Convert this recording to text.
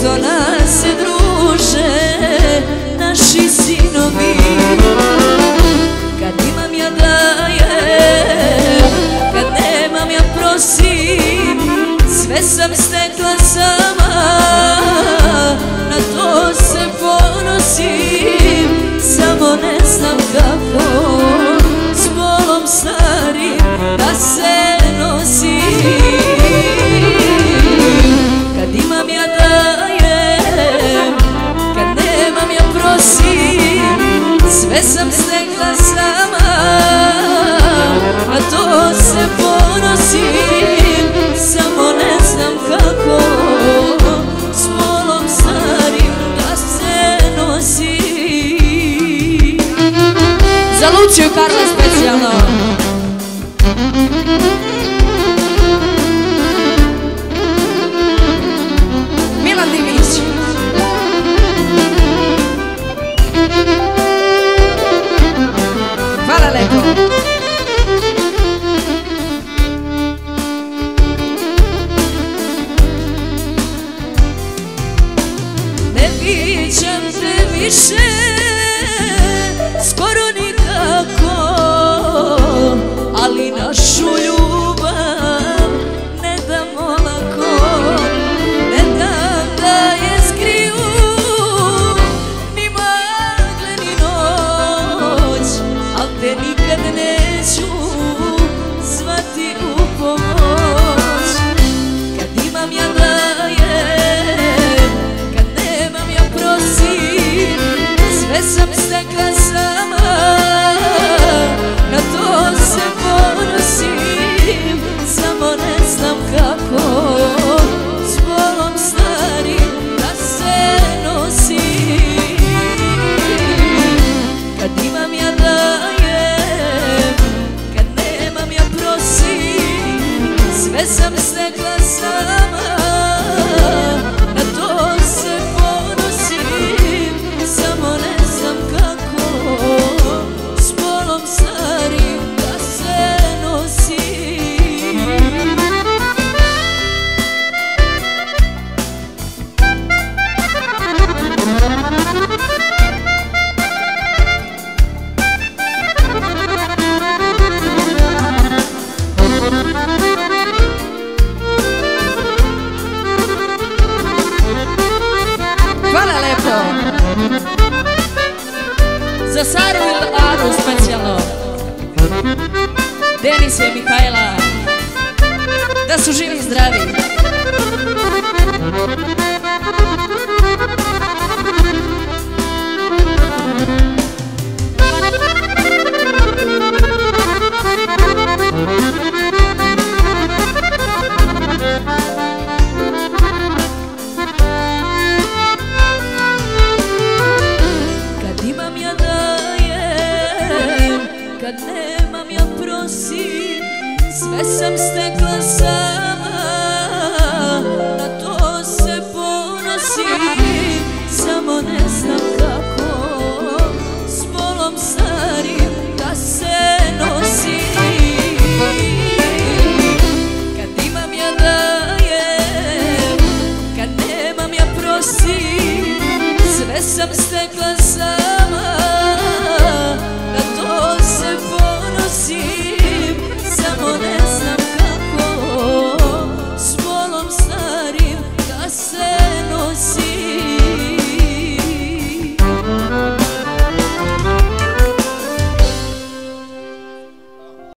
Umesto nas se druže naši sinovi. Kad imam ja dajem, kad nemam ja prosim, sve sam stekla sama, na to se ponosim. Samo ne znam kako s bolom starim da se nosim. Kad imam ja dajem, kad nemam ja prosim, sve sam stekla sama, na to se ponosim. Samo ne znam kako s bolom starim da se nosim. Za Luciju i Karla specijalno. Milan Divić. Hvala lepo. Ne viđam te više skoro nikako, ali našu ljubav ne dam olako. Ne dam da je skriju ni magle ni noć, al te nikad neću zvati u pomoć. Kad imam ja dajem, kad nemam ja prosim, sve sam stekla sama, na to se ponosim. Samo ne znam kako s bolom starim da se nosim. Kad imam ja dajem, kad nemam ja prosim, sve sam stekla sama, na to se ponosim. Samo ne znam kako s bolom starim da se nosim. Hvala lepo. Za Saru i Aru specijalno. Denisa i Mihajla, da su živi i zdravi. Kad imam ja dajem, kad nemam ja prosim, sve sam stekla sama, na to se ponosim. Samo ne znam kako s bolom starim da se nosim. Kad imam ja dajem, kad nemam ja prosim, sve sam stekla